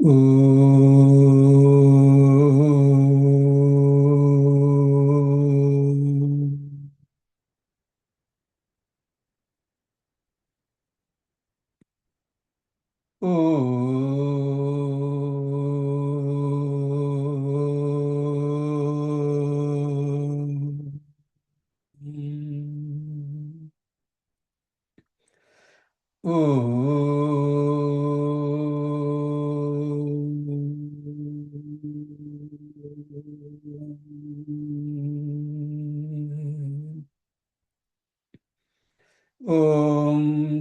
Om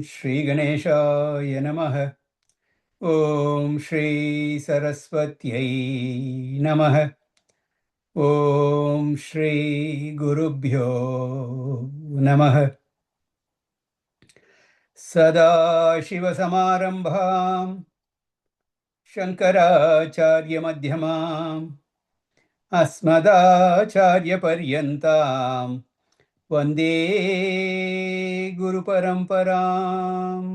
Shri Ganeshaya Namaha. Om Shri Saraswatyai Namaha. Om Shri Gurubhyo Namaha. Sada Shiva Samarambham Shankaracharya Madhyamam Asmadacharya Paryantam Vande Guru Paramparam.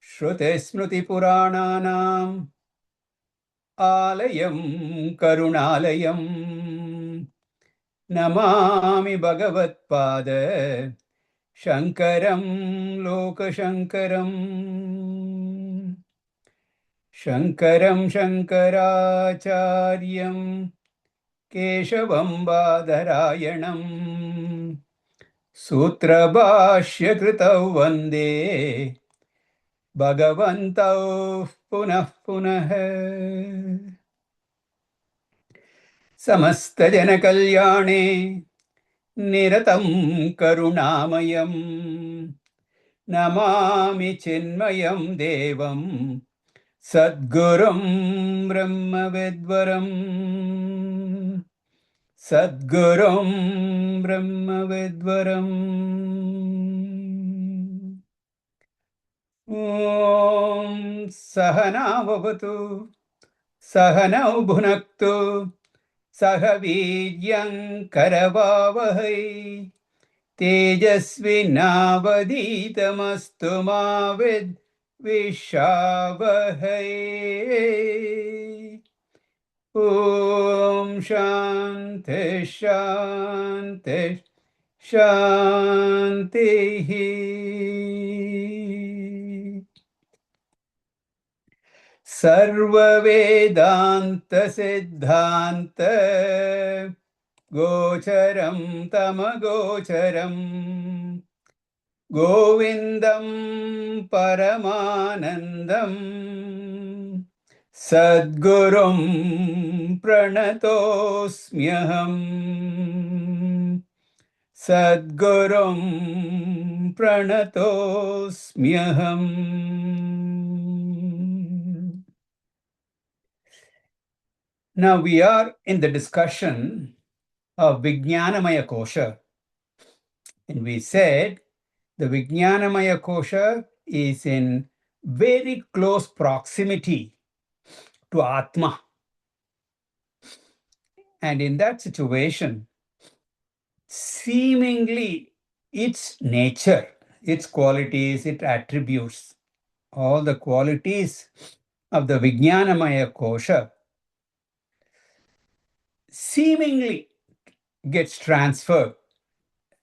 Shruti Smruti Purananam Alayam Karunalayam Namami Bhagavatpada Shankaram Lokashankaram Shankaram Shankaracharyam Keshavam Badarayanam Sutra Bhashya Kritau Vande Bhagavantau Punah Punah. Samasta Jana Kalyane Niratam Karunamayam Namami Chinmayam Devam Sadgurum Brahma Vidvaram Sadgurum Brahma Vidvaram. Om Sahana Vavatu Sahanau Bhunaktu Sahavidyam Karavavahai Tejasvinavaditamastu ma Vishavahai. Om Shanti Shanti Shanti. Sarva Vedanta Siddhanta Gocharam Tamagocharam Govindam Paramanandam Sadgurum Pranatosmyaham Sadgurum Pranatosmyaham. Now we are in the discussion of Vijnanamaya Kosha, and we said the Vijnanamaya Kosha is in very close proximity to Atma. And in that situation, seemingly its nature, its qualities, its attributes, all the qualities of the Vijnanamaya Kosha seemingly gets transferred.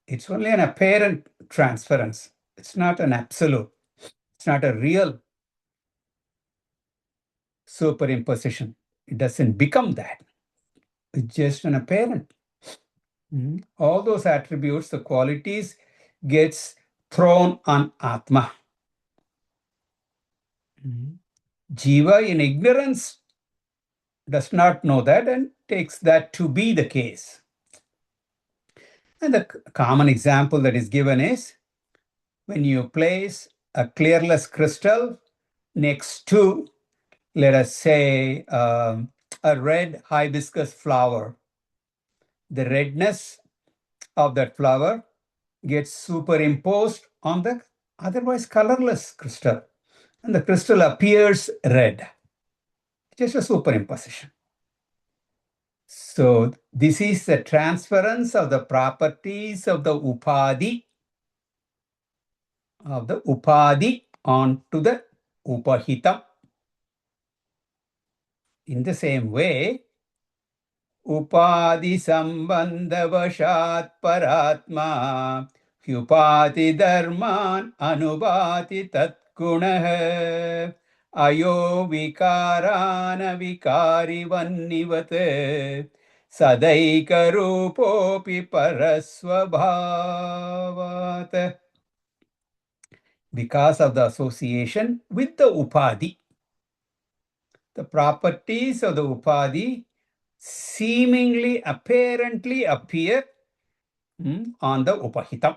It's only an apparent transference. It's not an absolute. It's not a real superimposition. It doesn't become that. It's just an apparent. All those attributes, the qualities, gets thrown on Atma. Jiva in ignorance does not know that and takes that to be the case. And the common example that is given is when you place a clearless crystal next to, let us say, a red hibiscus flower. The redness of that flower gets superimposed on the otherwise colorless crystal, and the crystal appears red. Just a superimposition. So this is the transference of the properties of the upadhi onto the upahitam. In the same way, Upadi sambandhavashat paratma hyupati dharman anubhati tatgunah ayo vikarana vikari vannivate sadaika rupopi parasvabhavat. Because of the association with the upadi, the properties of the upadi seemingly, apparently appear on the upahitam.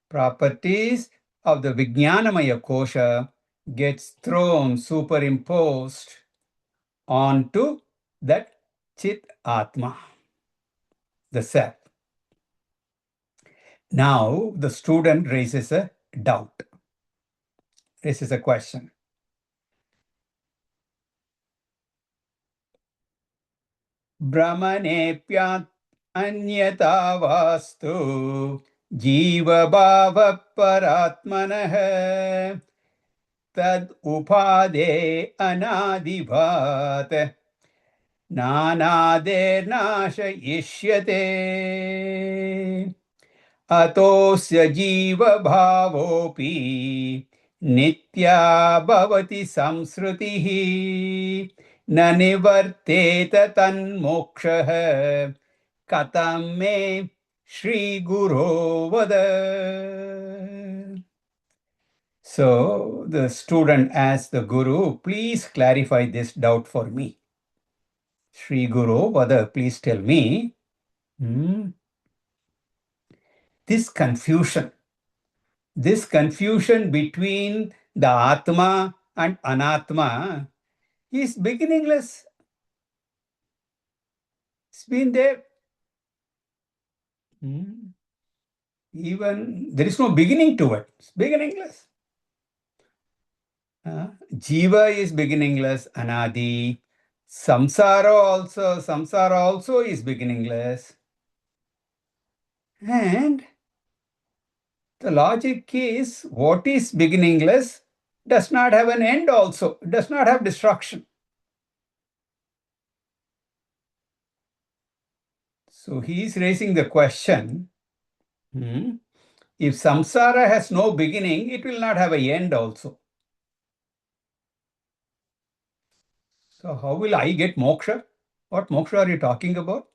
Properties of the Vijnanamaya kosha gets thrown, superimposed onto that Chit Atma, the self. Now the student raises a doubt, raises a question. Brahmanepyat anyata vastu jiva bhava paratmanah tad upade anadivat nanader nashayishyate atosya jiva bhavopi nitya bhavati samsrutihi na nivarteta tanmokshah katam me Shri Guru vada. So the student asks the Guru, please clarify this doubt for me. Shri Guru vada, please tell me, this confusion between the Atma and Anatma is beginningless. It's been there. Even there is no beginning to it. It's beginningless. Jiva is beginningless, Anadi. Samsara also is beginningless. And the logic is what is beginningless does not have an end also, does not have destruction. So he is raising the question, if samsara has no beginning, it will not have an end also. So how will I get moksha? What moksha are you talking about?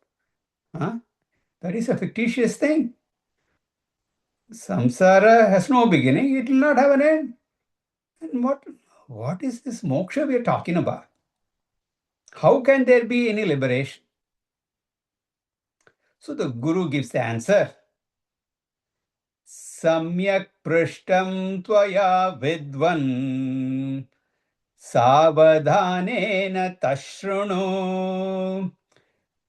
That is a fictitious thing. Samsara has no beginning, it will not have an end. And what is this moksha we are talking about? How can there be any liberation? So the Guru gives the answer. Samyak prishtam tvaya vidvan savadhanena tashrunu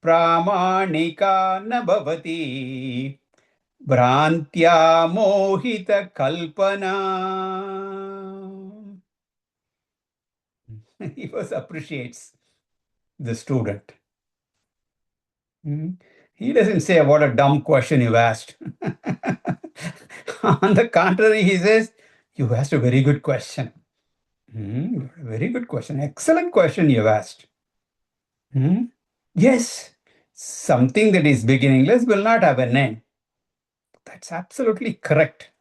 pramanika na bhavati Bhrantya mohita kalpana. He first appreciates the student. He doesn't say, what a dumb question you asked. On the contrary, he says, you asked a very good question. Very good question. Excellent question you asked. Yes, something that is beginningless will not have an end. That's absolutely correct.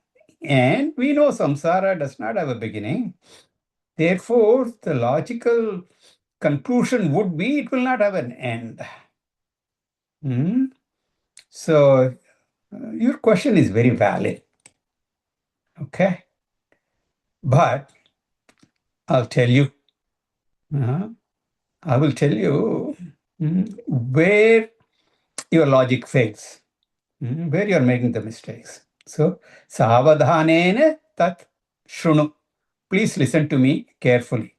And we know samsara does not have a beginning. Therefore, the logical conclusion would be it will not have an end. So, your question is very valid. Okay. But I'll tell you, I will tell you where your logic fails, where you're making the mistakes. So, savadhanena tat shrunu. Please listen to me carefully.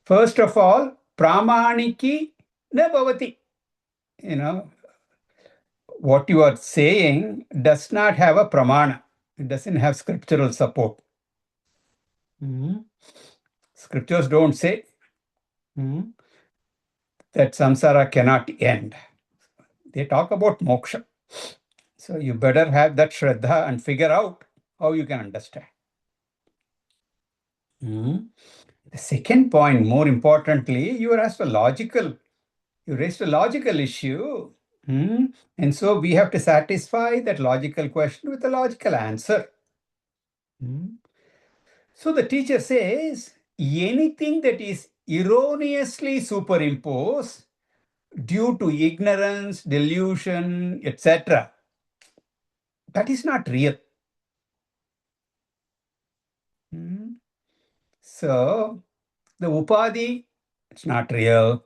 First of all, pramaniki na bhavati. What you are saying does not have a pramana. It doesn't have scriptural support. Scriptures don't say that samsara cannot end. They talk about moksha. So you better have that shraddha and figure out how you can understand. The second point, more importantly, you raised a logical issue. And so we have to satisfy that logical question with a logical answer. So the teacher says anything that is erroneously superimposed due to ignorance, delusion, etc., that is not real. So the upadhi, it's not real.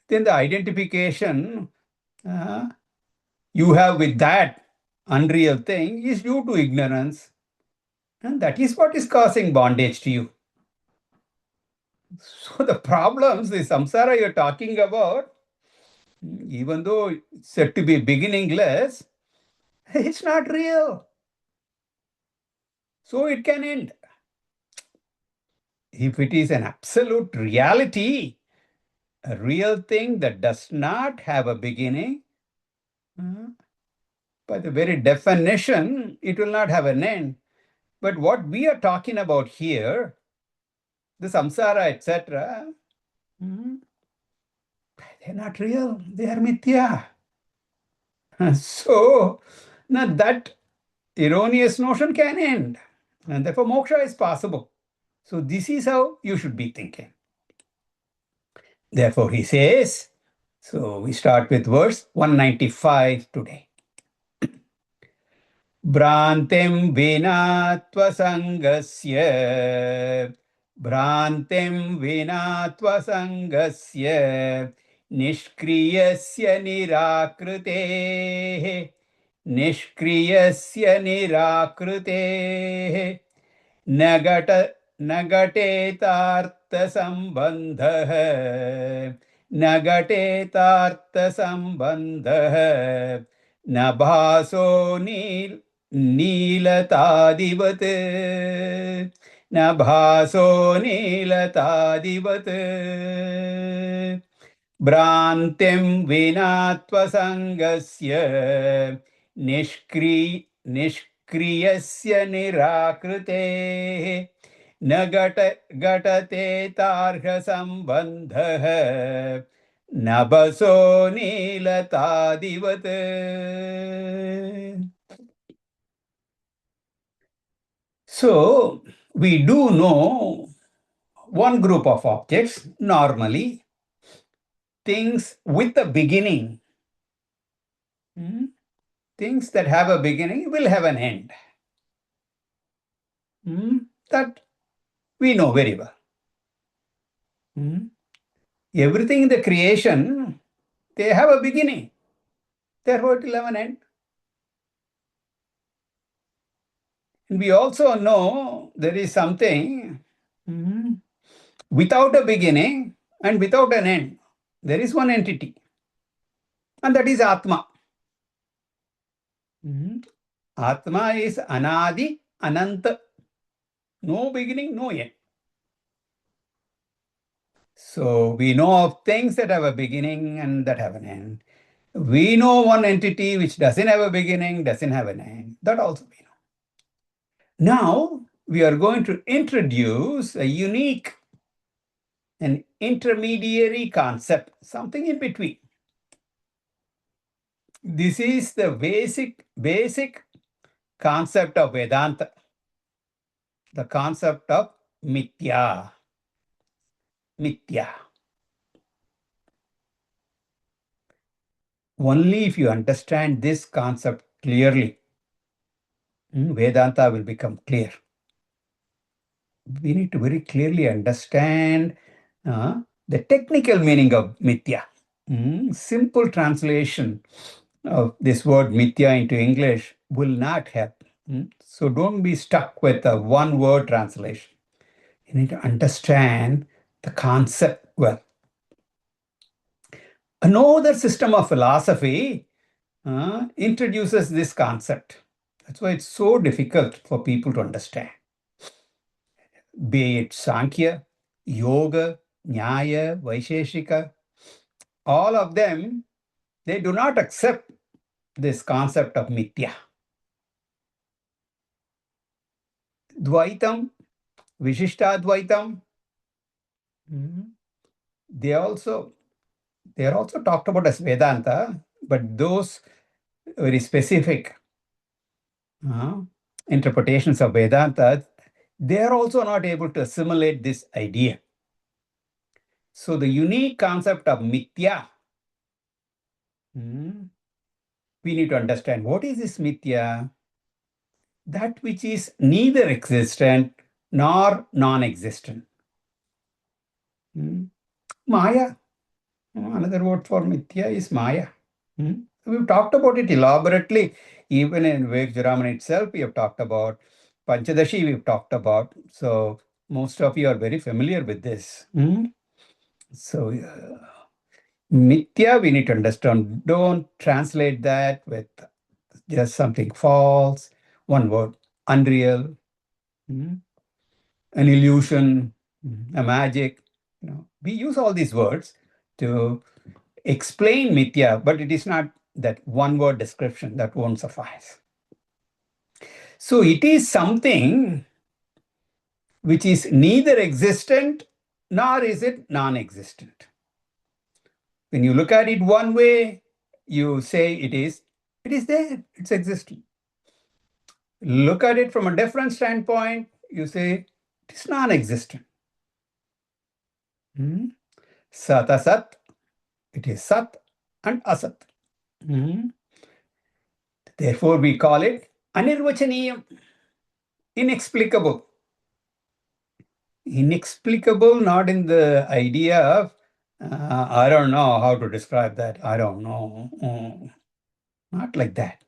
Then the identification you have with that unreal thing is due to ignorance. And that is what is causing bondage to you. So the problems, the samsara you're talking about, even though it's said to be beginningless, it's not real. So it can end. If it is an absolute reality, a real thing that does not have a beginning, by the very definition, it will not have an end. But what we are talking about here, the samsara, etc., they're not real. They are mithya. So now that erroneous notion can end. And therefore moksha is possible. So this is how you should be thinking. Therefore he says, so we start with verse 195 today. Bhrantim vina tvasangasya nishkriyasya निष्क्रियस्य न घटेतार्थसम्बन्धः न भासो नीलतादिवत् न भासो नीलतादिवत् भ्रान्तिं विना त्वसङ्गस्य निष्क्रियस्य निराकृतेः न घटते तार्हसम्बन्धः न भसो नीलतादिवत्. So we do know one group of objects, normally things with a beginning. Things that have a beginning will have an end. That we know very well. Everything in the creation, they have a beginning. Therefore, it will have an end. And we also know there is something without a beginning and without an end. There is one entity, and that is Atma. Atma is Anadi, Anant. No beginning, no end. So we know of things that have a beginning and that have an end. We know one entity which doesn't have a beginning, doesn't have an end. That also we know. Now we are going to introduce a unique and intermediary concept, something in between. This is the basic concept of Vedanta, the concept of mithya. Mithya. Only if you understand this concept clearly, Vedanta will become clear. We need to very clearly understand the technical meaning of mithya. Simple translation of this word mithya into English will not help. So don't be stuck with a one word translation. You need to understand the concept well. Another system of philosophy introduces this concept. That's why it's so difficult for people to understand. Be it Sankhya, Yoga, Nyaya, Vaisheshika, all of them, they do not accept this concept of mithya. Dvaitam, Vishishtadvaitam. Mhm. They also are also talked about as Vedanta, but those very specific uh, interpretations of Vedanta, they are also not able to assimilate this idea. So the unique concept of mithya, we need to understand what is this mithya? That which is neither existent nor non-existent. Maya. Another word for mithya is Maya. We've talked about it elaborately. Even in Vivekacu itself, we have talked about Panchadashi, we've talked about. So most of you are very familiar with this. So mithya, we need to understand. Don't translate that with just something false. One word, unreal, an illusion, a magic. We use all these words to explain mithya, but it is not that one word description that won't suffice. So it is something which is neither existent nor is it non-existent. When you look at it one way, you say it is there, it's existent. Look at it from a different standpoint, you say it is non-existent. Sat asat, it is sat and asat. Therefore, we call it anirvachaniyam, inexplicable. Inexplicable, not in the idea of, I don't know how to describe that. I don't know. Not like that.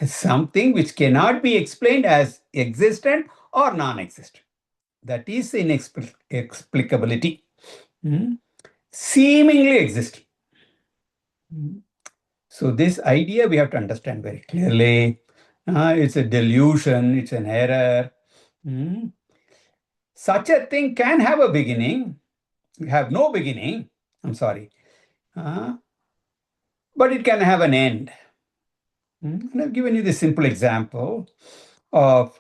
Something which cannot be explained as existent or non-existent. That is inexplicability. Seemingly existing. So this idea we have to understand very clearly. It's a delusion, it's an error. Such a thing can have a beginning, have no beginning, I'm sorry, but it can have an end. And I've given you this simple example of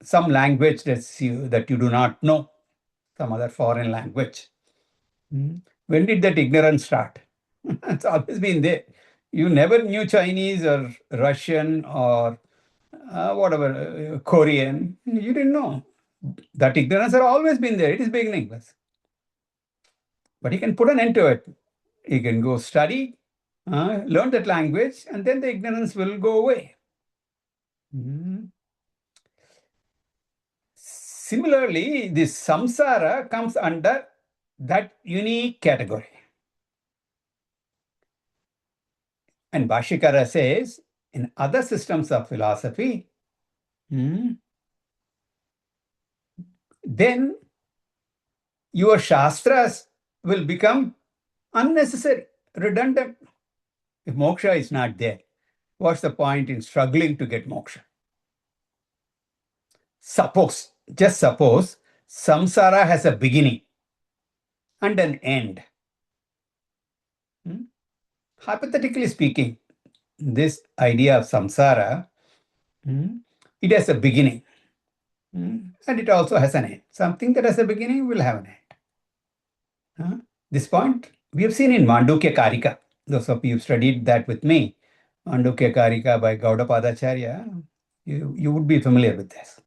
some language that you do not know, some other foreign language. When did that ignorance start? It's always been there. You never knew Chinese or Russian or whatever, Korean. You didn't know. That ignorance has always been there. It is beginningless. But you can put an end to it. You can go study, learn that language, and then the ignorance will go away. Similarly, this samsara comes under that unique category. And Bhashyakara says, in other systems of philosophy, then your shastras will become unnecessary, redundant. If moksha is not there, what's the point in struggling to get moksha? Just suppose, samsara has a beginning and an end. Hypothetically speaking, this idea of samsara, it has a beginning and it also has an end. Something that has a beginning will have an end. This point we have seen in Mandukya Karika. Those of you who studied that with me, Mandukya Karika by Gaudapadacharya, you would be familiar with this.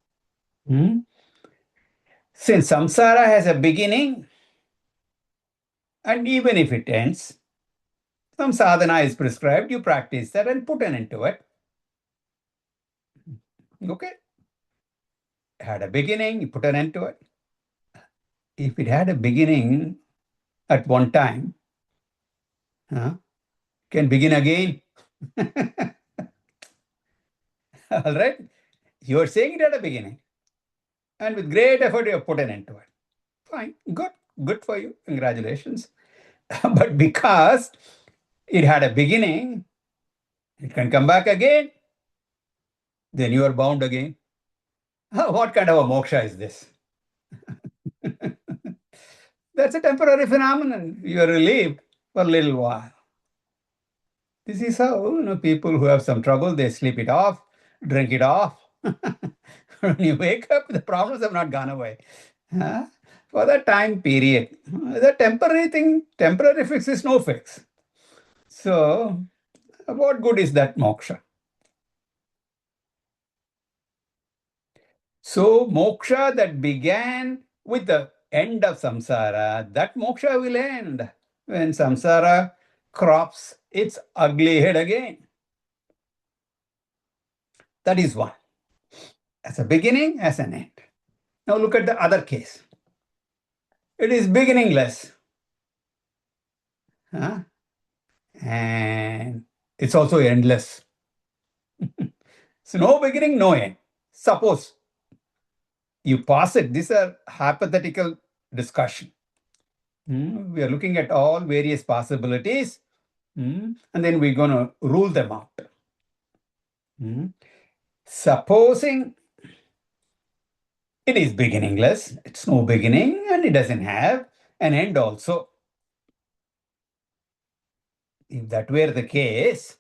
Since samsara has a beginning, and even if it ends, some sadhana is prescribed, you practice that and put an end to it. Okay? Had a beginning, you put an end to it. If it had a beginning at one time, can begin again. All right? You are saying it at a beginning. And with great effort, you have put an end to it. Fine. Good for you. Congratulations. But because it had a beginning, it can come back again. Then you are bound again. What kind of a moksha is this? That's a temporary phenomenon. You are relieved for a little while. This is how people who have some trouble, they sleep it off, drink it off. When you wake up, the problems have not gone away. Huh? For the time period. The temporary thing, temporary fix is no fix. So, what good is that moksha? So, moksha that began with the end of samsara, that moksha will end when samsara crops its ugly head again. That is one. As a beginning, as an end. Now, look at the other case. It is beginningless. Huh? And it's also endless. So, no beginning, no end. Suppose you pass it, these are hypothetical discussion. We are looking at all various possibilities, and then we're going to rule them out. Supposing it is beginningless, it's no beginning, and it doesn't have an end also. If that were the case,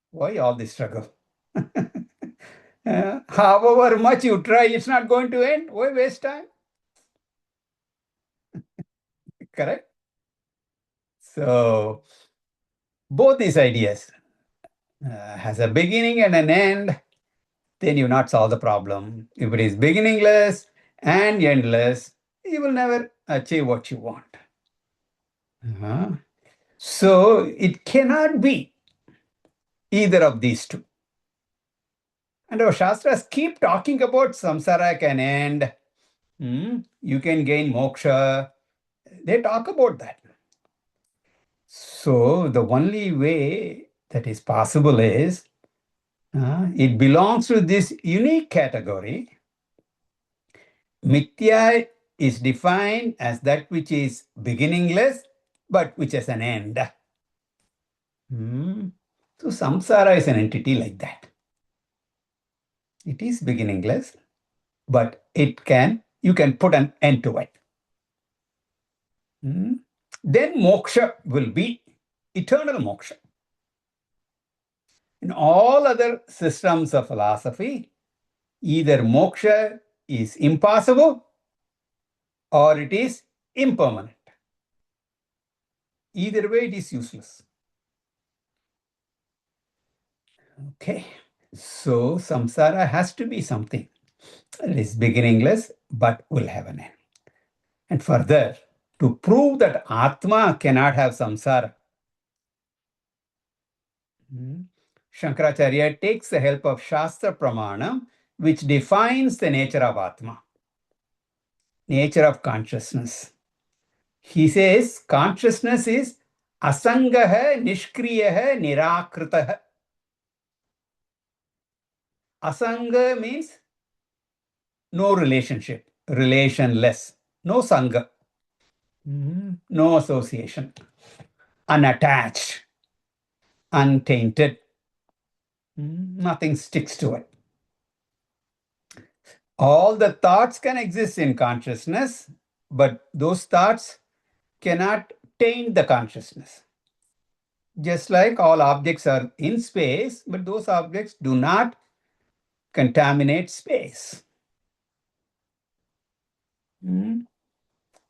why all this struggle? However much you try, it's not going to end. Why waste time? Correct? So, both these ideas has a beginning and an end, then you not solve the problem. If it is beginningless and endless, you will never achieve what you want. So, it cannot be either of these two. And our Shastras keep talking about samsara can end. You can gain moksha. They talk about that. So the only way that is possible is it belongs to this unique category. Mithya is defined as that which is beginningless, but which has an end. So samsara is an entity like that. It is beginningless, but you can put an end to it. Then moksha will be eternal moksha. In all other systems of philosophy, either moksha is impossible or it is impermanent. Either way, it is useless. Okay, so samsara has to be something that is beginningless but will have an end. And further, to prove that Atma cannot have samsara, Shankaracharya takes the help of Shastra Pramanam, which defines the nature of Atma, nature of consciousness. He says consciousness is asangaha, nishkriyaha, nirakritah. Asanga means no relationship, relationless, no sangha, no association, unattached, untainted, nothing sticks to it. All the thoughts can exist in consciousness, but those thoughts cannot taint the consciousness. Just like all objects are in space, but those objects do not contaminate space.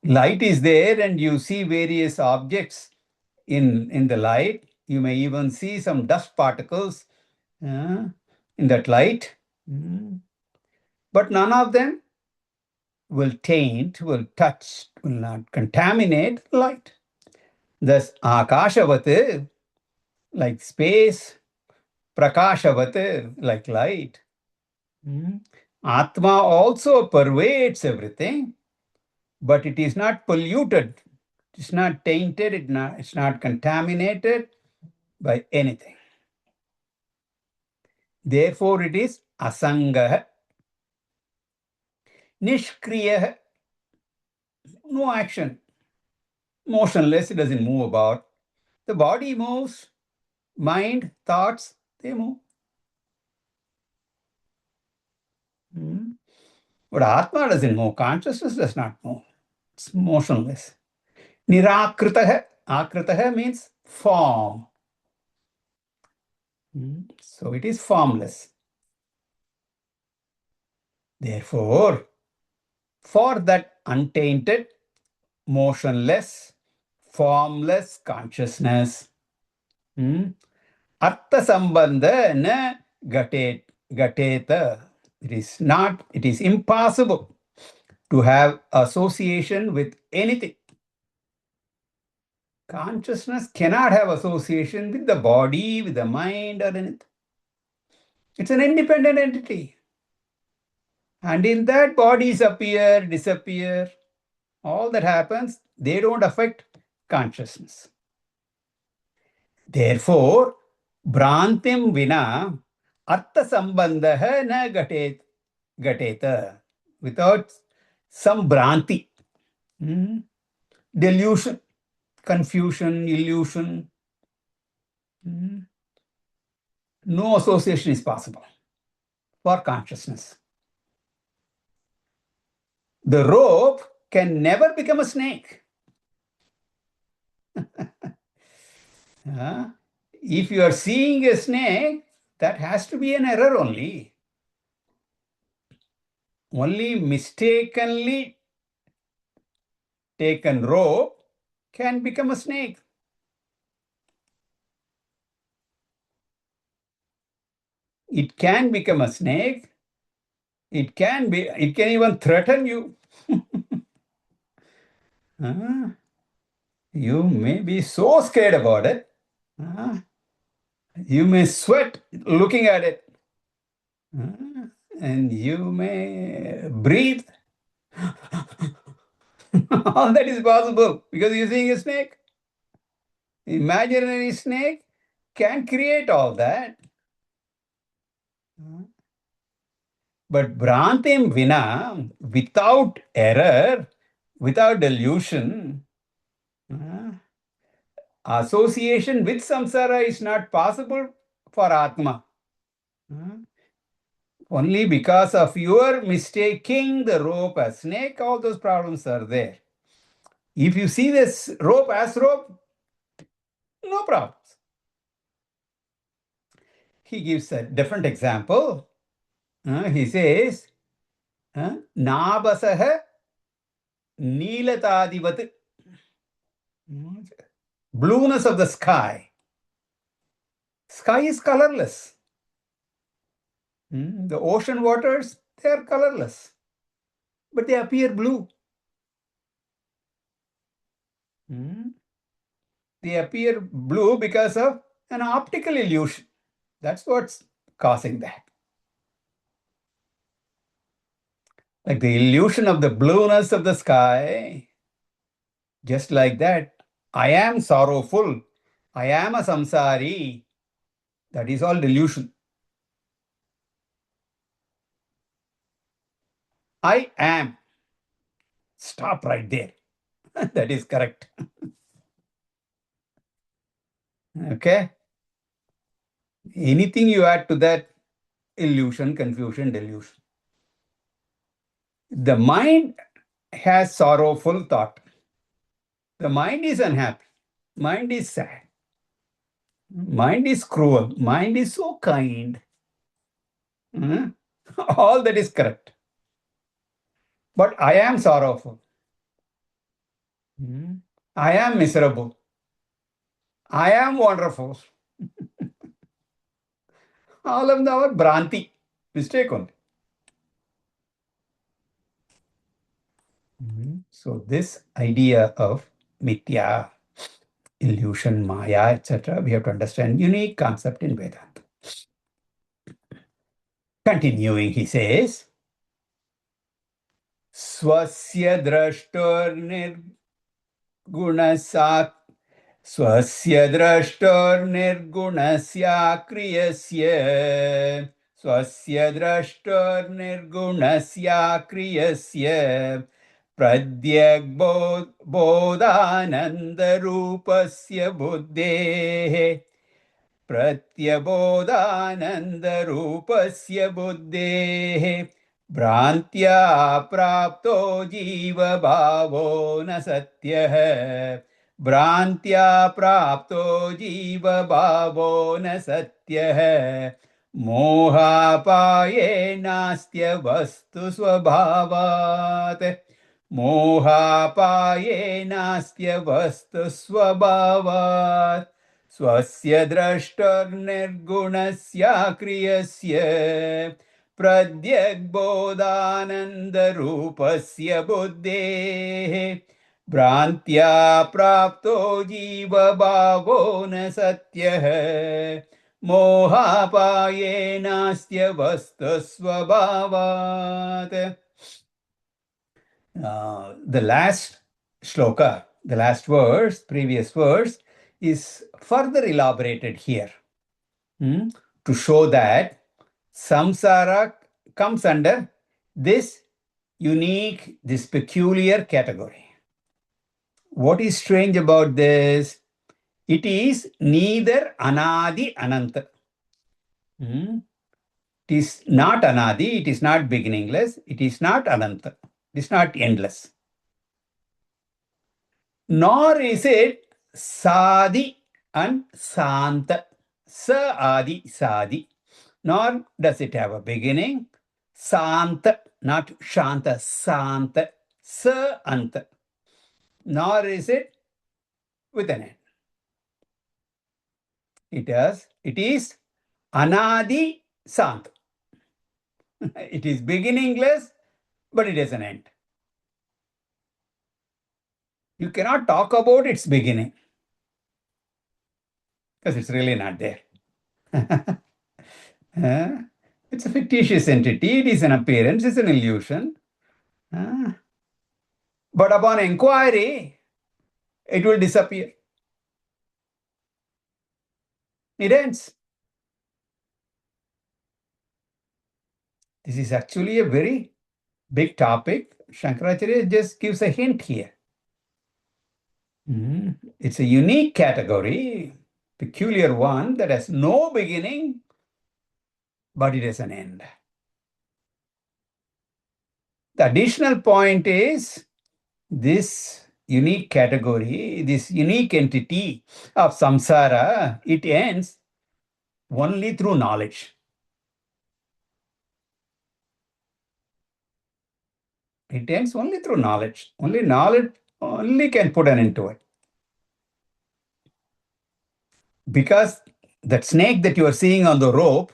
Light is there and you see various objects in the light. You may even see some dust particles in that light. But none of them will taint, will touch, will not contaminate light. Thus, akashavat, like space, prakashavat, like light. Atma also pervades everything, but it is not polluted. It's not tainted, it's not contaminated by anything. Therefore, it is asangah, nishkriyah, no action, motionless, it doesn't move about. The body moves, mind, thoughts, they move. But Atma doesn't move, consciousness does not move. It's motionless. Nirakritah, akritah means form. So it is formless. Therefore, for that untainted, motionless, formless consciousness, artha sambandha na gateta. It is impossible to have association with anything. Consciousness cannot have association with the body, with the mind, or anything. It's an independent entity. And in that, bodies appear, disappear. All that happens, they don't affect consciousness. Therefore, Bhrantim Vina Artha Sambandha na gateta. Without some Bhranti, delusion, confusion, illusion, no association is possible for consciousness. The rope can never become a snake. If you are seeing a snake, that has to be an error only. Only mistakenly taken rope can become a snake. It can become a snake. It can even threaten you. You may be so scared about it. You may sweat looking at it. And you may breathe. All that is possible because you're seeing a snake. Imaginary snake can create all that. But Bhrantim Vina, without error, without delusion, association with samsara is not possible for Atma. Only because of your mistaking the rope as snake, all those problems are there. If you see this rope as rope, no problems. He gives a different example. He says, Nabasaha Neelatadivat. Blueness of the sky. Sky is colorless. The ocean waters, they are colorless, but they appear blue. They appear blue because of an optical illusion. That's what's causing that. Like the illusion of the blueness of the sky, just like that, I am sorrowful, I am a samsari. That is all delusion. I am. Stop right there. That is correct. Okay? Anything you add to that, illusion, confusion, delusion. The mind has sorrowful thought. The mind is unhappy. Mind is sad. Mind is cruel. Mind is so kind. All that is correct. But I am sorrowful. I am miserable. I am wonderful. All of them are Bhranti. Mistake only. So this idea of mithya, illusion, maya, etc., we have to understand unique concept in Vedanta. Continuing, he says, Swasya drashtor nirgunasa Swasya drashtor nirgunasya kriyasya Swasya drashtor nirgunasya kriyasya Pradyak bodhananda rupasya buddhehe Pratyabodhananda rupasya buddhehe Bhrantya prapto jiva bhavo na satyah Bhrantya prapto jiva bhavo na satyah Mohapaye nastya vastu swabhavat. Mohapaye nastya vastu swabhavat. Swasya drashtar nirgunasya kriyasya. Pradyagbodananda rupasya buddhe. Brantya prapto jiva bhavo na satyah. Mohapaye nastya vastu swabhavat. The last shloka, the last verse, previous verse, is further elaborated here to show that samsara comes under this unique, this peculiar category. What is strange about this? It is neither anadi ananta. It is not anadi, it is not beginningless, it is not ananta, it is not endless. Nor is it sadi and santa. Sa adi sadi. Nor does it have a beginning. Santa, not shanta, santa. Sa anta. Nor is it with an end. It is anadi sant. It is beginningless, but it has an end. You cannot talk about its beginning because it's really not there. It's a fictitious entity. It is an appearance. It's an illusion. But upon inquiry, it will disappear. It ends. This is actually a very big topic. Shankaracharya just gives a hint here. It's a unique category, peculiar one that has no beginning, but it has an end. The additional point is this unique category, this unique entity of samsara, it ends only through knowledge. It ends only through knowledge. Only knowledge only can put an end to it. Because that snake that you are seeing on the rope,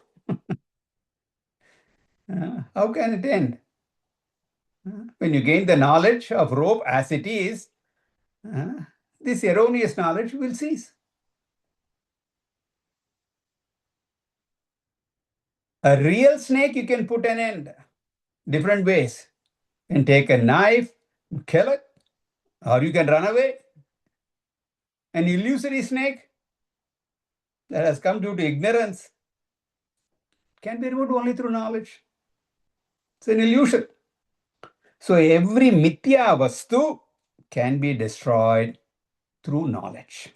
how can it end? When you gain the knowledge of rope as it is, this erroneous knowledge will cease. A real snake you can put an end different ways. You can take a knife, kill it, or you can run away. An illusory snake that has come due to ignorance can be removed only through knowledge. It's an illusion. So every mithya vastu can be destroyed through knowledge.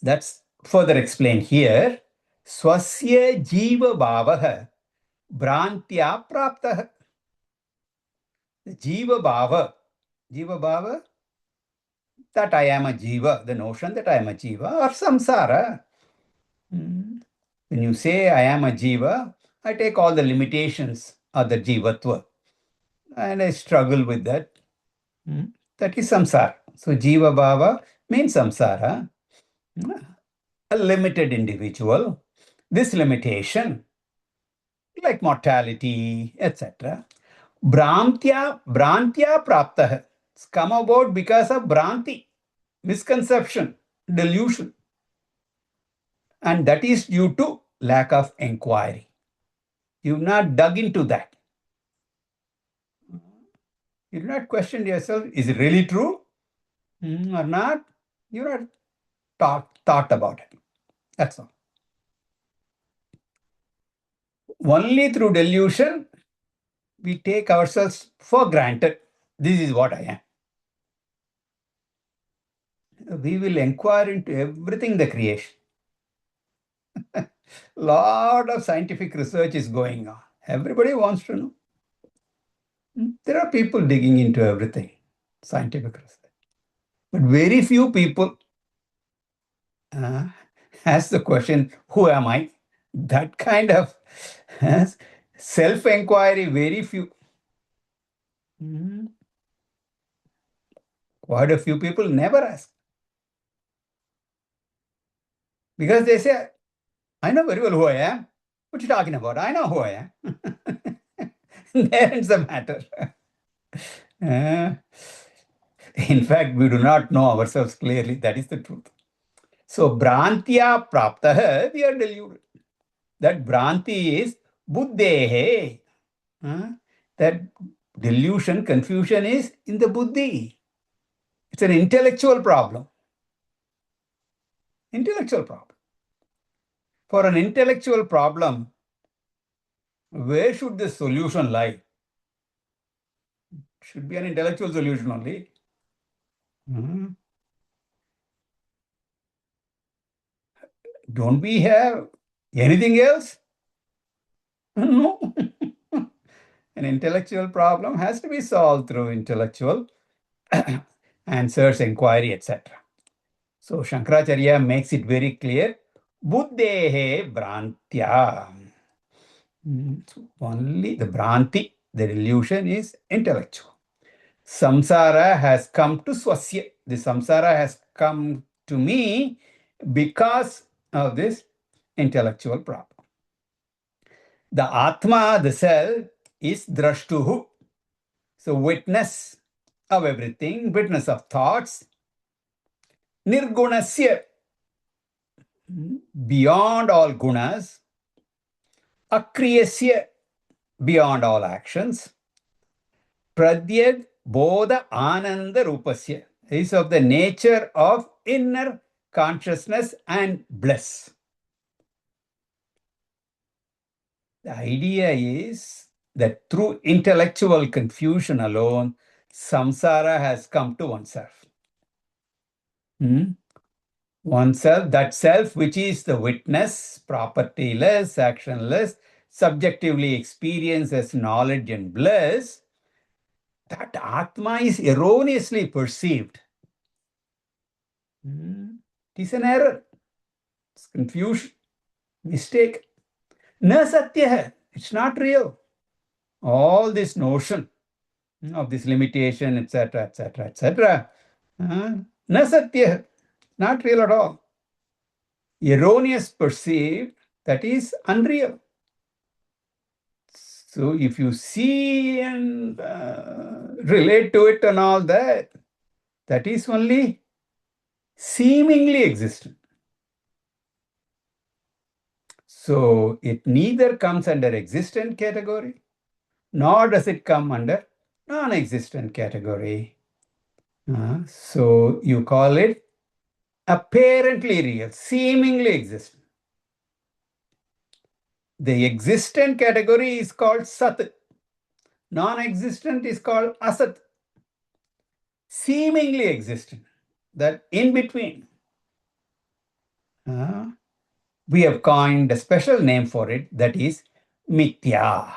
That's further explained here. Swasya jiva bhavaha brantya praptah. Jiva bhava, that I am a jiva, the notion that I am a jiva, or samsara. When you say I am a jiva, I take all the limitations of the jivatva and I struggle with that. That is samsara. So jiva bhava means samsara, a limited individual. This limitation, like mortality, etc. Brantya praptah. It's come about because of Bhranti, misconception, delusion. And that is due to lack of inquiry. You've not dug into that. You've not questioned yourself, is it really true or not? You've not thought about it. That's all. Only through delusion, we take ourselves for granted. This is what I am. We will inquire into everything in the creation. Lot of scientific research is going on. Everybody wants to know. There are people digging into everything, scientific research. But very few people ask the question, who am I? That kind of self-inquiry, very few. Quite a few people never ask. Because they say, I know very well who I am. What you talking about? I know who I am. There ends the matter. Uh, in fact, we do not know ourselves clearly. That is the truth. So, Brantya Praptah, we are deluded. That Branti is Buddhehe. That delusion, confusion is in the Buddhi. It's an intellectual problem. Intellectual problem. For an intellectual problem, where should the solution lie? Should be an intellectual solution only. Don't we have anything else? No. An intellectual problem has to be solved through intellectual answers, inquiry, etc. So Shankaracharya makes it very clear. Buddhehe Brantya. So only the Branti, the delusion, is intellectual. Samsara has come to swasya. The samsara has come to me because of this intellectual problem. The Atma, the self, is drashtuhu. So witness of everything, witness of thoughts. Nirgunasya, beyond all gunas. Akriyasya, beyond all actions. Pradyag bodha ananda rupasya is of the nature of inner consciousness and bliss. The idea is that through intellectual confusion alone, samsara has come to oneself. Oneself, that self which is the witness, propertyless, actionless, subjectively experienced as knowledge and bliss, that Atma is erroneously perceived. It is an error. It's confusion, mistake. Na satya, it's not real. All this notion of this limitation, etc., etc., etc., na satya, not real at all. Erroneous perceived, that is unreal. So if you see and relate to it and all that, that is only seemingly existent. So it neither comes under existent category, nor does it come under non-existent category. So you call it apparently real, seemingly existent. The existent category is called Sat. Non-existent is called Asat. Seemingly existent, that in between. We have coined a special name for it, that is Mithya.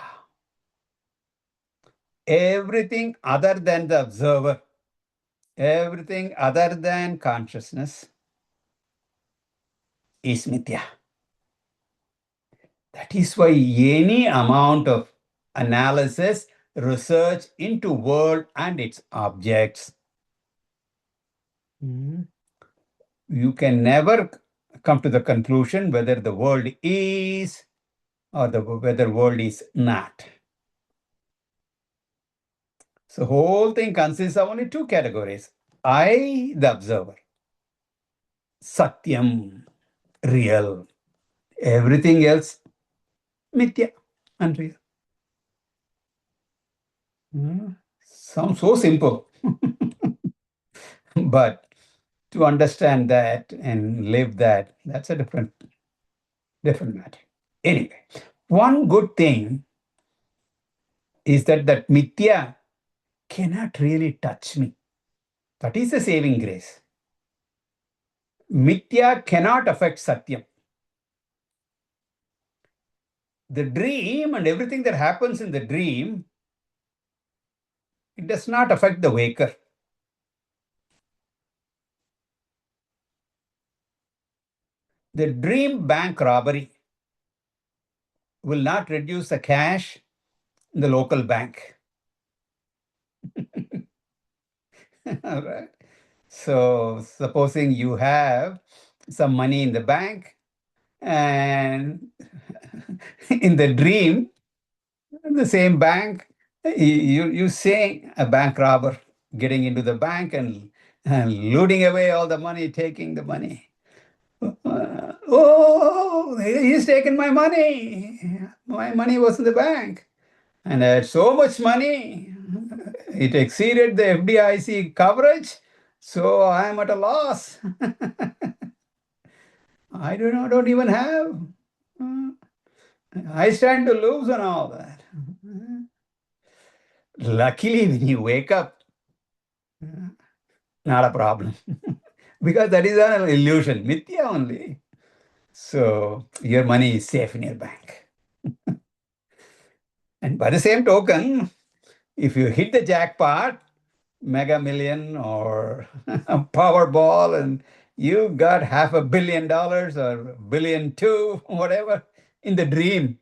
Everything other than the observer, everything other than consciousness is Mithya. That is why any amount of analysis, research into world and its objects, you can never come to the conclusion whether the world is or whether world is not. So whole thing consists of only two categories. I, the observer. Satyam, real. Everything else, mithya, unreal. Sounds so simple. But to understand that and live that, that's a different matter. Anyway, one good thing is that mithya cannot really touch me. That is the saving grace. Mithya cannot affect Satyam. The dream and everything that happens in the dream, it does not affect the waker. The dream bank robbery, will not reduce the cash in the local bank. All right. So, supposing you have some money in the bank, and in the dream, in the same bank, you see a bank robber getting into the bank and looting away all the money, taking the money. Oh, he's taken my money. My money was in the bank. And I had so much money. It exceeded the FDIC coverage. So I am at a loss. I don't even have. Uh, I stand to lose on all that. Luckily, when you wake up, not a problem. Because that is an illusion, mithya only. So your money is safe in your bank. And by the same token, if you hit the jackpot, Mega Million or Powerball, and you got $500 million or billion two, whatever, in the dream,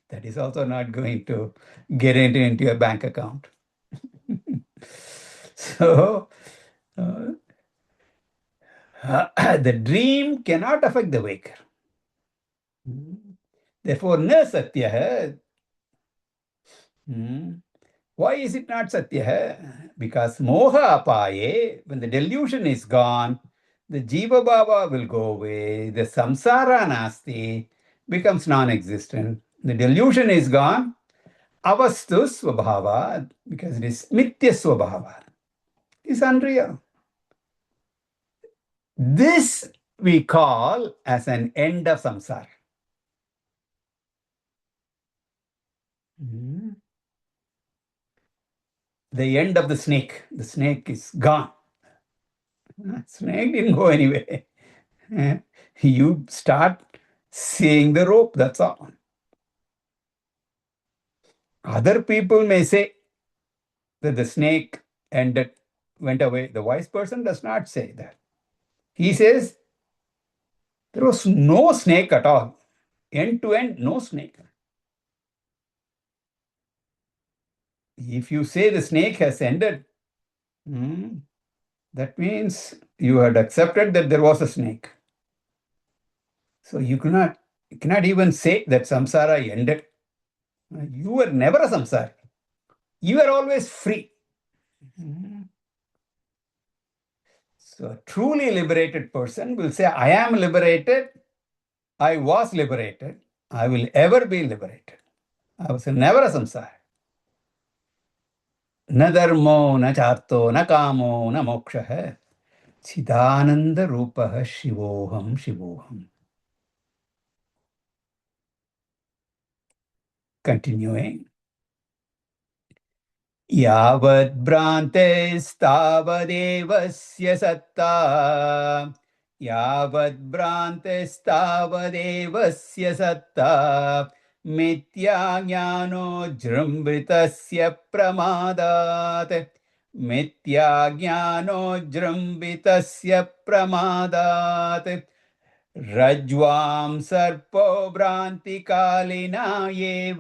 that is also not going to get into your bank account. So, uh, the dream cannot affect the waker. Therefore, na satya hai. Why is it not satya hai? Because moha apaye, when the delusion is gone, the jiva bhava will go away, the samsara nasti becomes non-existent. The delusion is gone, avastu swabhava, because it is mithya swabhava, is unreal. This we call as an end of samsara. The end of the snake. The snake is gone. Snake didn't go anywhere. You start seeing the rope, that's all. Other people may say that the snake went away. The wise person does not say that. He says there was no snake at all. End to end, no snake. If you say the snake has ended, that means you had accepted that there was a snake. So you cannot even say that samsara ended. You were never a samsara. You are always free. So a truly liberated person will say, I am liberated, I was liberated, I will ever be liberated. I was never a samsara. Na dharmo, na charto, na kamo, na moksha. Chidananda rupa shivoham shivoham. Continuing. यावद्भ्रान्तेस्तावदेवस्य सत्ता यावद्भ्रान्तेस्तावदेवस्य सत्ता मिथ्याज्ञानो जृम्भितस्य प्रमादात् मिथ्याज्ञानो जृम्भितस्य प्रमादात् रज्ज्वां सर्पो भ्रान्तिकालिना एव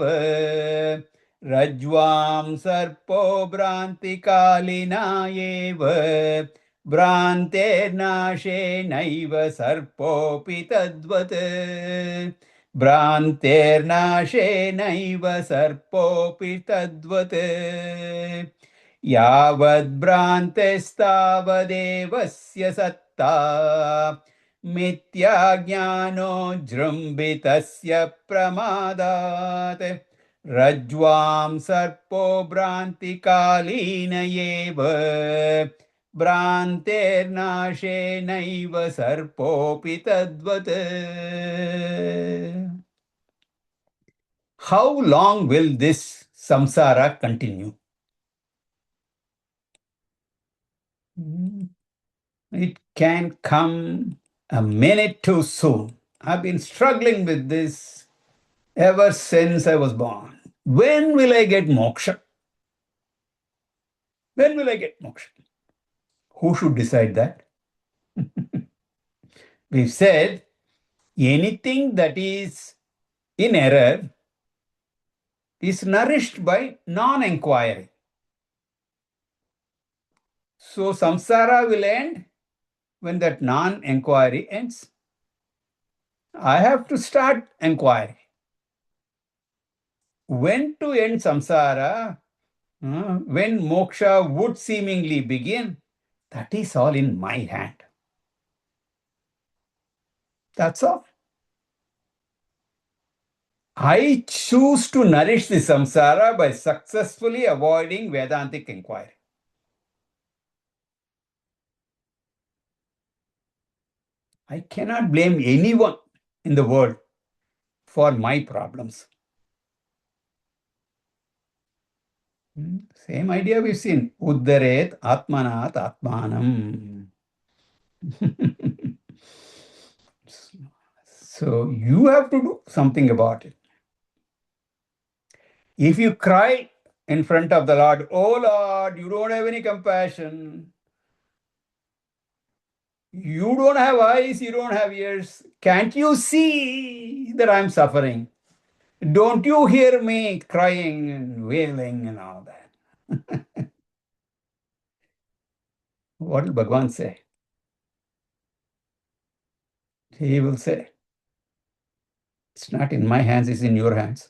रज्ज्वां सर्पो भ्रान्तिकालिना एव भ्रान्तेर्नाशेनैव सर्पोऽपि तद्वत् भ्रान्तेर्नाशेनैव सर्पोऽपि तद्वत् यावद्भ्रान्तेस्तावदेवस्य सत्ता मिथ्याज्ञानो जृम्भितस्य प्रमादात् रज्ज्वां सर्पो भ्रान्तिकालीन एव भ्रान्तेर्नाशेनैव सर्पोऽपि तद्वत्. How long will this samsara continue? It can come a minute too soon. I've been struggling with this ever since I was born. When will I get moksha? When will I get moksha? Who should decide that? We've said Anything that is in error is nourished by non-inquiry. So samsara will end when that non-inquiry ends. I have to start inquiry. When to end samsara, when moksha would seemingly begin, that is all in my hand. That's all. I choose to nourish the samsara by successfully avoiding Vedantic inquiry. I cannot blame anyone in the world for my problems. Same idea we've seen. Uddaret atmanat atmanam. So you have to do something about it. If you cry in front of the Lord, oh Lord, you don't have any compassion. You don't have eyes, you don't have ears. Can't you see that I'm suffering? Don't you hear me crying and wailing and all that? What will Bhagavan say? He will say, it's not in my hands, it's in your hands.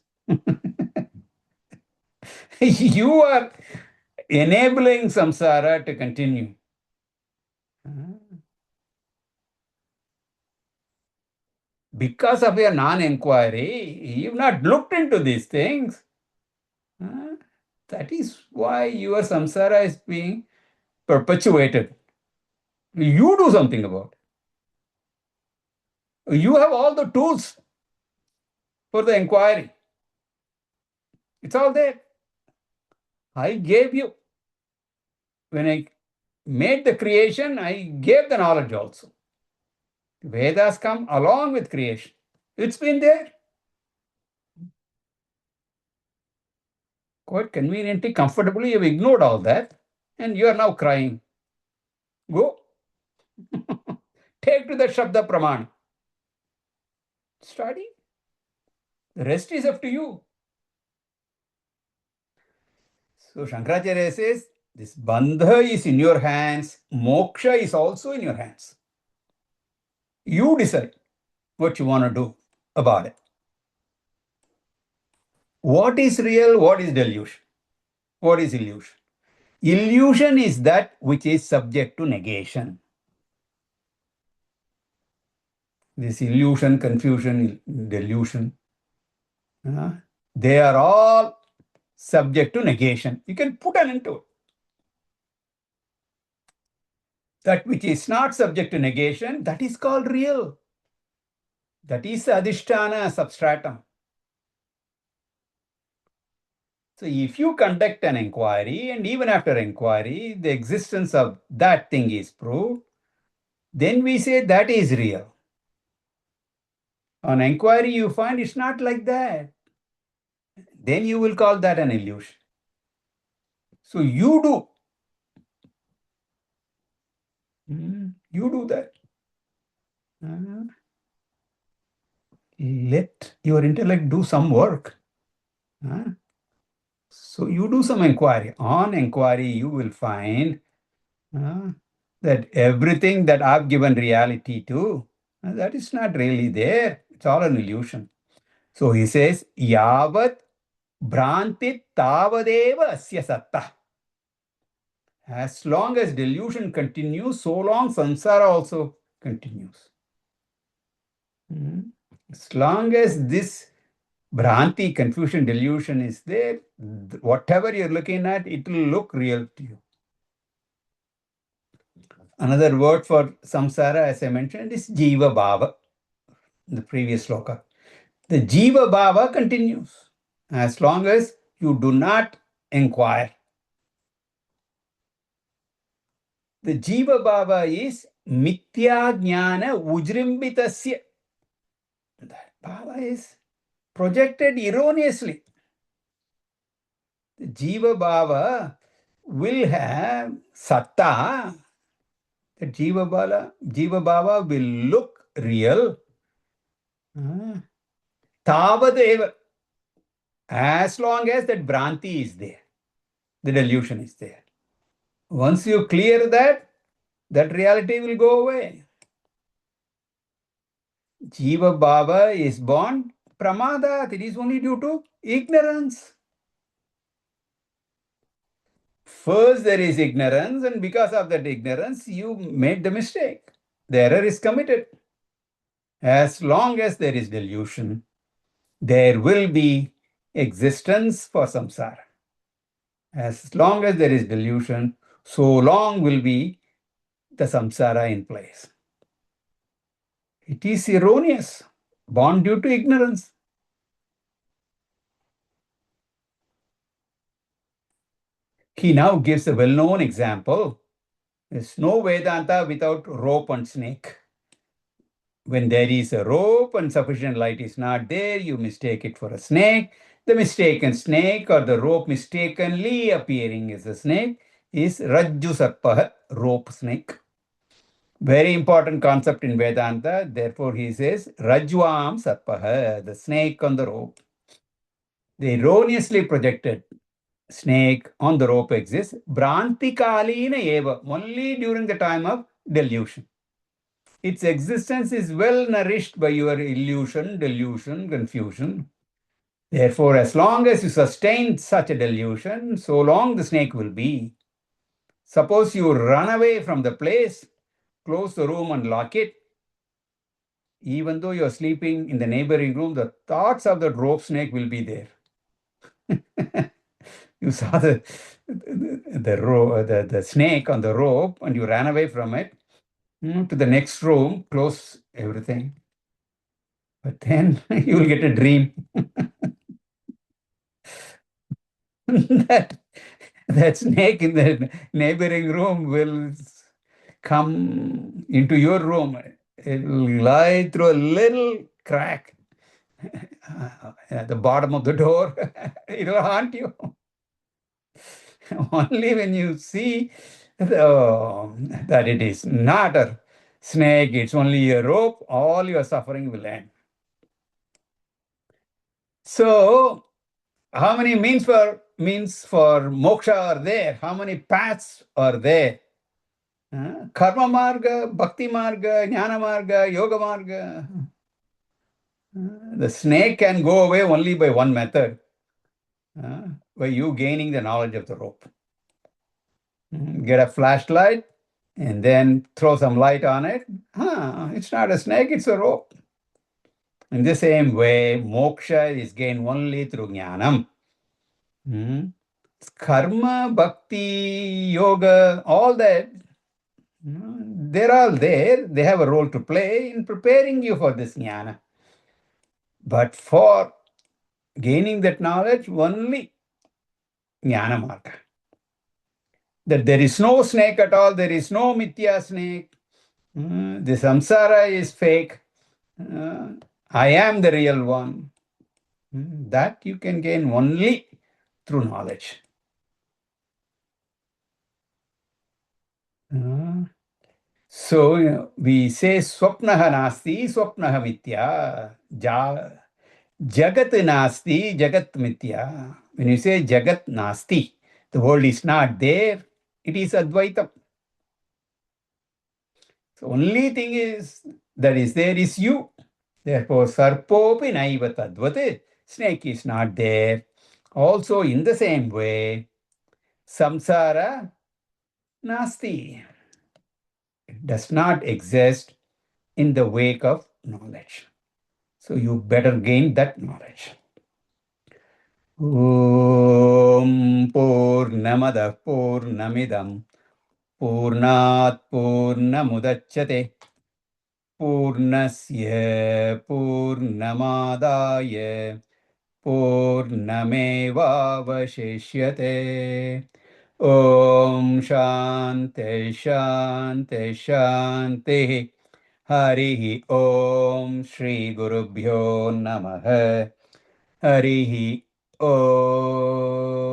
You are enabling samsara to continue. Because of your non-inquiry, you've not looked into these things. That is why your samsara is being perpetuated. You do something about it. You have all the tools for the inquiry. It's all there. I gave you. When I made the creation, I gave the knowledge also. Vedas come along with creation. It's been there. Quite conveniently, comfortably, you've ignored all that, and you are now crying. Go. Take to the Shabda Praman. Study. The rest is up to you. So Shankaracharya says, this bandha is in your hands, moksha is also in your hands. You decide what you want to do about it. What is real? What is delusion? What is illusion? Illusion is that which is subject to negation. This illusion, confusion, delusion, they are all subject to negation. You can put an end to it. That which is not subject to negation, that is called real. That is adhisthana substratum. So if you conduct an inquiry, and even after inquiry, the existence of that thing is proved, then we say that is real. On inquiry, you find it's not like that. Then you will call that an illusion. So you do. You do that. Let your intellect do some work. So you do some inquiry. On inquiry, you will find that everything that I've given reality to, that is not really there. It's all an illusion. So he says, Yavat Bhranti Tavadeva Asya Satta. As long as delusion continues, so long samsara also continues. As long as this Bhranti, confusion, delusion is there, whatever you're looking at, it will look real to you. Another word for samsara, as I mentioned, is jiva bhava, the previous sloka. The jiva bhava continues as long as you do not inquire. The jiva bhava is mithya jnana ujrimbitasya. That bhava is projected erroneously. The jiva bhava will have satta. The jiva bhava will look real, Tavadeva. As long as that Bhranti is there, the delusion is there. Once you clear that, that reality will go away. Jiva Baba is born pramadat. It is only due to ignorance. First, there is ignorance, and because of that ignorance, you made the mistake. The error is committed. As long as there is delusion, there will be existence for samsara. As long as there is delusion, so long will be the samsara in place. It is erroneous, born due to ignorance. He now gives a well-known example. There's no Vedanta without rope and snake. When there is a rope and sufficient light is not there, you mistake it for a snake. The mistaken snake or the rope mistakenly appearing as a snake is Rajju Sarpaha, rope snake. Very important concept in Vedanta. Therefore, he says Rajwam Sarpaha, the snake on the rope. The erroneously projected snake on the rope exists. Bhranti Kalina eva, only during the time of delusion. Its existence is well nourished by your illusion, delusion, confusion. Therefore, as long as you sustain such a delusion, so long the snake will be. Suppose you run away from the place, close the room and lock it. Even though you're sleeping in the neighboring room, the thoughts of that rope snake will be there. You saw the snake on the rope and you ran away from it to the next room, close everything. But then you will get a dream. that snake in the neighboring room will come into your room. It will lie through a little crack at the bottom of the door. It will haunt you. Only when you see that it is not a snake, it's only a rope, all your suffering will end. So, how many means for moksha are there? How many paths are there? Karma marga, bhakti marga, jnana marga, yoga marga. The snake can go away only by one method, by you gaining the knowledge of the rope. Get a flashlight and then throw some light on it. It's not a snake, it's a rope. In the same way, moksha is gained only through jnanam. Karma, bhakti, yoga, all that, they're all there. They have a role to play in preparing you for this jnana. But for gaining that knowledge, only jnana marga. That there is no snake at all, there is no mithya snake. The samsara is fake. I am the real one. That you can gain only through knowledge. So we say swapnaha nasti, swapnaha mithya. Jagat nasti, jagat mithya. When you say jagat nasti, the world is not there, it is advaitam. The only thing that is there is you. Therefore, sarpopi naiva tadvat, snake is not there. Also, in the same way, samsara nasti. It does not exist in the wake of knowledge. So you better gain that knowledge. Om Purnamada Purnamidam Purnat Purnamudachyate Purnasya Purnamadaya Purnamevavashishyate. Om Shanti Shanti Shanti. Harihi Om Shri Gurubhyo Namaha. Harihi Om.